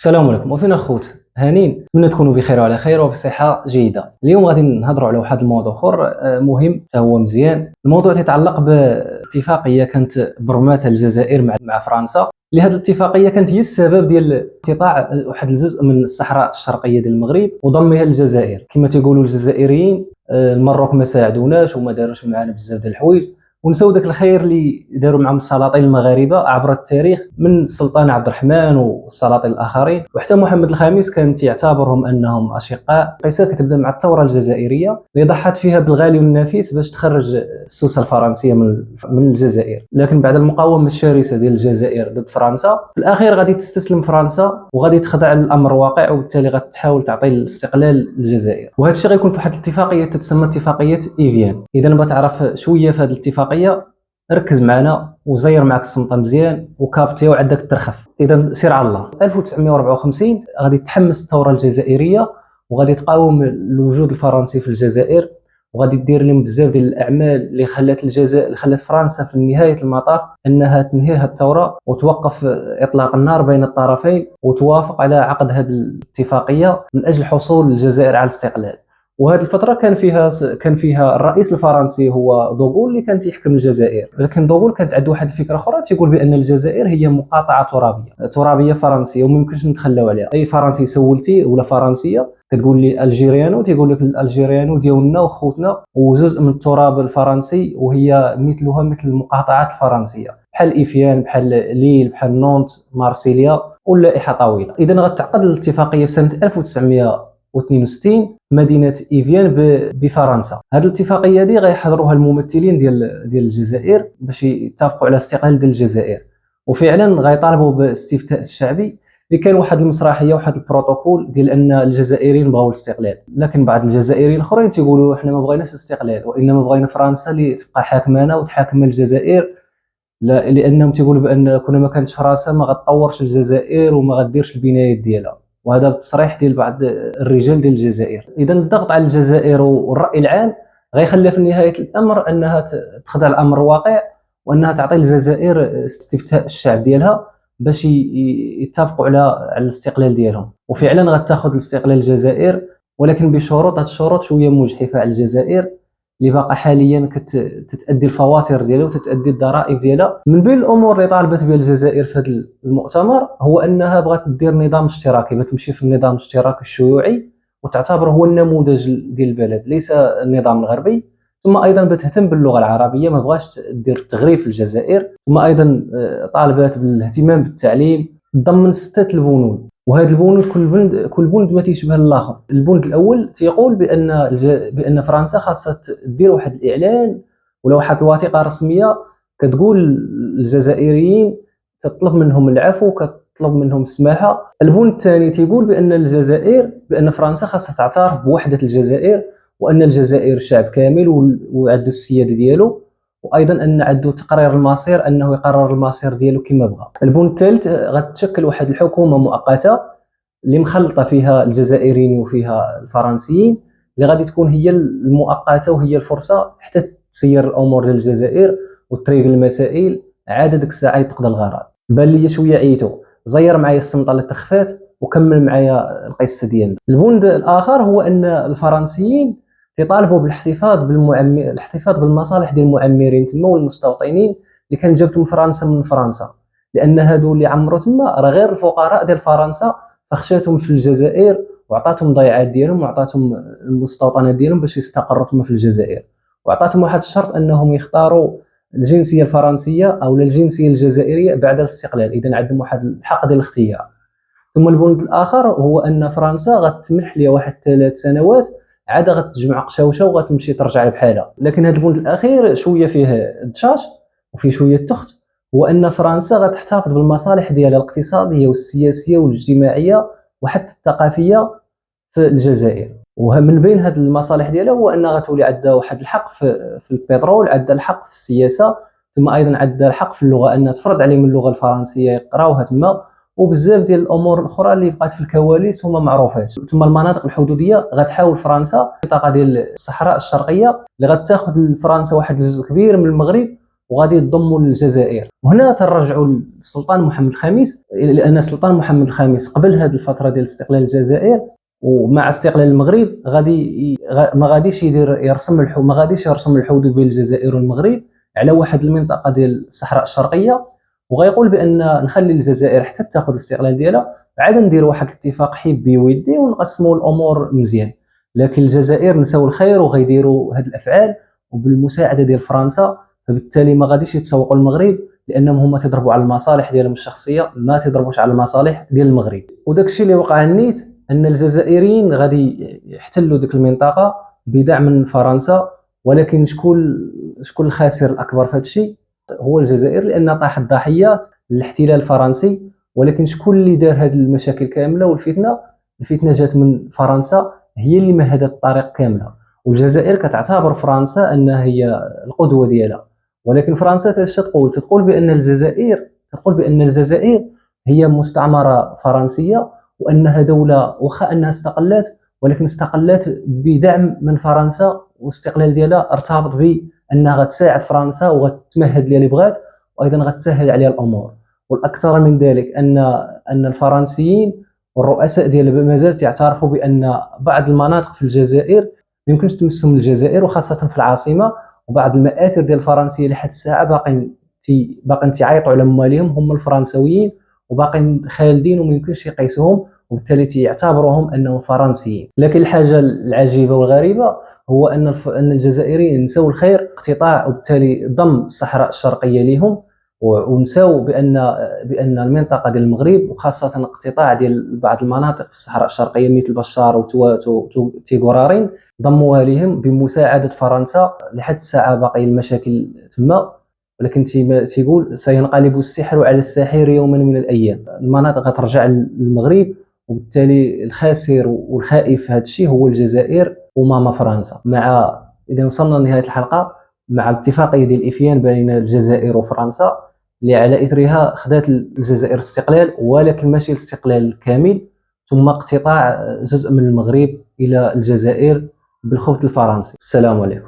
السلام عليكم وفينا الخوت هانين. نتمنى تكونوا بخير وعلى خير وبصحه جيده. اليوم غادي نهضروا على واحد الموضوع اخر مهم حتى هو مزيان. الموضوع يتعلق باتفاقيه كانت برمتها الجزائر مع فرنسا. لهذه الاتفاقيه كانت هي السبب ديال اقتطاع واحد الجزء من الصحراء الشرقيه ديال المغرب وضمها للجزائر. كما تيقولوا الجزائريين المروك ما ساعدوناش وما داروش معنا بزاف ديال الحوايج، ونساو داك الخير اللي داروا معهم السلاطين المغاربه عبر التاريخ، من السلطان عبد الرحمن والسلاطين الاخرين وحتى محمد الخامس كان يعتبرهم انهم اشقاء. القصه كتبدا مع الثوره الجزائريه اللي ضحت فيها بالغالي والنفيس باش تخرج السوسه الفرنسيه من الجزائر، لكن بعد المقاومه الشرسه ديال الجزائر ضد فرنسا في الاخير غادي تستسلم فرنسا وغادي تخضع للامر الواقع، وبالتالي غتحاول تعطي الاستقلال للجزائر. وهذا الشيء غيكون في واحد الاتفاقيه تتسمى اتفاقيه ايفيان. اذا بغيت تعرف شويه في هذه الاتفاقيه ركز معنا وزير معك السمطه مزيان وكابتي وعندك الترخف. اذا سير على الله. 1954 غادي تحمس الثوره الجزائريه وغادي تقاوم الوجود الفرنسي في الجزائر، وغادي دير لهم بزاف ديال الاعمال اللي خلات الجزائر خلات فرنسا في نهايه المطاف انها تنهي هذه الثوره وتوقف اطلاق النار بين الطرفين وتوافق على عقد هذه الاتفاقيه من اجل حصول الجزائر على الاستقلال. وهذه الفتره كان فيها الرئيس الفرنسي هو دوغول اللي كان يحكم الجزائر، لكن دوغول كانت عنده واحد الفكره اخرى تيقول بان الجزائر هي مقاطعه ترابيه فرنسيه وما يمكنش نتخلاو عليها. اي فرنسي سولتي ولا فرنسيه كتقول لي الجيريانو، تيقول لك الالجيريانو ديالنا وخوتنا وجزء من التراب الفرنسي، وهي مثل المقاطعات الفرنسيه بحال ايفيان بحال ليل بحال نونت مارسيليا واللائحه طويله. اذا غتعقد الاتفاقيه سنه 1962 مدينه ايفيان بفرنسا. هذه الاتفاقيه هذه غيحضروها الممثلين ديال الجزائر باش يتفقوا على استقلال ديال الجزائر، وفعلا غيطالبوا باستفتاء الشعبي اللي كان واحد المسرحيه واحد البروتوكول ديال ان الجزائريين بغاو الاستقلال. لكن بعض الجزائريين الاخرين تيقولوا احنا ما بغيناش الاستقلال وانما بغينا فرنسا اللي تبقى حاكمانا وتحاكم الجزائر، لانهم تيقولوا بان كنا ما كانتش فرنسا ما غتطورش الجزائر وما غديرش البنايات ديالها، وهذا بتصريح ديال بعض الرجال ديال الجزائر. اذا الضغط على الجزائر والراي العام غيخلي في نهايه الامر انها تخضع الامر الواقع وانها تعطي الجزائر استفتاء الشعب ديالها باش يتفقوا على الاستقلال ديالهم. وفعلا غتاخذ الاستقلال الجزائر، ولكن بشروط. هاد الشروط شويه مجحفه على الجزائر اللي باقا حاليا كتادي الفواتير ديالها وتتادي الضرائب ديالها. من بين الامور اللي طالبت بها الجزائر في هذا المؤتمر هو انها بغات دير نظام اشتراكي، بتمشي في النظام الاشتراكي الشيوعي وتعتبر هو النموذج ديال البلد ليس النظام الغربي. ثم ايضا بتهتم باللغه العربيه، ما بغاش دير تغريب في الجزائر. ثم ايضا طالبات بالاهتمام بالتعليم، ضمن 6 البنود. وهذا البنود كل بند ما تيشبه الاخر. البند الاول تيقول بان فرنسا خاصها دير واحد الاعلان ولا واحد الوثيقه رسميه كتقول الجزائريين تطلب منهم العفو كتطلب منهم السماحه. البند الثاني تيقول بان فرنسا خاصها تعترف بوحده الجزائر وان الجزائر شعب كامل وعنده السياده ديالو، وايضا ان عنده تقرير المصير انه يقرر المصير ديالو كما بغى. البند الثالث غتشكل واحد الحكومه مؤقته اللي مخلطه فيها الجزائريين وفيها الفرنسيين، اللي غادي تكون هي المؤقته وهي الفرصه حتى تسير الامور ديال الجزائر وتريق المسائل عاد ديك الساعه تقضى الغرض. بان لي شويه عييتو، زير معايا السمطه اللي تخفات وكمل معايا القصه ديالنا. البند الاخر هو ان الفرنسيين تيطالبوا الاحتفاظ بالمصالح ديال المعمرين تما والمستوطنين اللي كان جابتهم فرنسا من فرنسا، لان هادو اللي عمروا تما راه غير الفقراء ديال فرنسا فخشاتهم في الجزائر وعطاتهم ضيعات ديالهم وعطاتهم المستوطنات ديالهم باش يستقروا تما في الجزائر، وعطاتهم واحد الشرط انهم يختاروا الجنسيه الفرنسيه او الجنسيه الجزائريه بعد الاستقلال. اذا عندهم واحد الحق ديال الاختيار. ثم البند الاخر هو ان فرنسا غتمنح ليها واحد 3 سنوات عاد غتجمع قشاوشه وغتمشي ترجع بحالها. لكن هذا البند الاخير شويه فيه دشاش وفيه شويه التخت، هو ان فرنسا غتحتفظ بالمصالح ديالها الاقتصاديه والسياسيه والاجتماعيه وحتى الثقافيه في الجزائر. ومن بين هذه المصالح ديالها هو ان غتولي عندها واحد الحق في البترول، عندها الحق في السياسه، ثم ايضا عندها الحق في اللغه انها تفرض عليهم اللغه الفرنسيه يقراوها تما، وبزاف ديال الامور الاخرى اللي بقات في الكواليس هما معروفات. ثم المناطق الحدوديه غتحاول فرنسا المنطقه ديال الصحراء الشرقيه اللي غتاخذ فرنسا واحد الجزء كبير من المغرب وغادي يضموا للجزائر. وهنا تنرجعوا للسلطان محمد الخامس، لان السلطان محمد الخامس قبل هذه الفتره ديال استقلال الجزائر ومع استقلال المغرب ما غاديش يرسم الحدود بين الجزائر والمغرب على واحد المنطقه ديال الصحراء الشرقيه، وغيقول بان نخلي الجزائر حتى تاخذ الاستقلال ديالها، عاد نديروا واحد الاتفاق حبي ودي ونقسموا الامور مزيان. لكن الجزائر نساو الخير وغيديروا هذه الافعال وبالمساعده ديال فرنسا، فبالتالي ما غاديش يتسوقوا المغرب، لانهم هما تضربوا على المصالح ديالهم الشخصيه، ما تضربوش على المصالح ديال المغرب. وداك الشيء اللي وقع نيت ان الجزائريين غادي يحتلوا ديك المنطقه بدعم من فرنسا، ولكن شكون الخاسر الاكبر في هذا الشيء؟ هو الجزائر، لان طاحت ضحيات للاحتلال الفرنسي. ولكن شكون اللي دار هذه المشاكل كامله والفتنه؟ الفتنه جات من فرنسا، هي اللي مهدت الطريق كامله. والجزائر كتعتبر فرنسا انها هي القدوه ديالها، ولكن فرنسا تقول بان الجزائر هي مستعمره فرنسيه، وانها دوله واخا انها استقلت ولكن استقلت بدعم من فرنسا، والاستقلال ديالها ارتبط بانها غتساعد فرنسا وغتمهد لها اللي بغات، وايضا غتسهل عليها الامور. والاكثر من ذلك ان الفرنسيين والرؤساء ديال مازال يعترفوا بان بعض المناطق في الجزائر ما يمكنش تمسهم الجزائر، وخاصه في العاصمه. وبعض المآثر ديال الفرنسيه لحد الساعه باقين تيعيطوا على مواليهم هم الفرنسويين، وباقين خالدين وما يمكنش يقيسوهم، وبالتالي تيعتبروهم انهم فرنسيين. لكن الحاجه العجيبه والغريبه هو ان الجزائريين نساو الخير اقتطاع وبالتالي ضم الصحراء الشرقيه لهم، ونساو بان المنطقه ديال المغرب وخاصه اقتطاع ديال بعض المناطق في الصحراء الشرقيه مثل بشار وتيغورارين ضموها لهم بمساعده فرنسا. لحد الساعه باقي المشاكل تما، ولكن تيقول سينقلب السحر على الساحر يوما من الايام. المناطق غترجع للمغرب، وبالتالي الخاسر والخائف في هذا الشيء هو الجزائر وماما فرنسا. اذا وصلنا لنهايه الحلقه مع الاتفاقيه ديال إفيان بين الجزائر وفرنسا، اللي على اثرها خدات الجزائر الاستقلال، ولكن ماشي الاستقلال الكامل، ثم اقتطاع جزء من المغرب الى الجزائر بالخبث الفرنسي. السلام عليكم.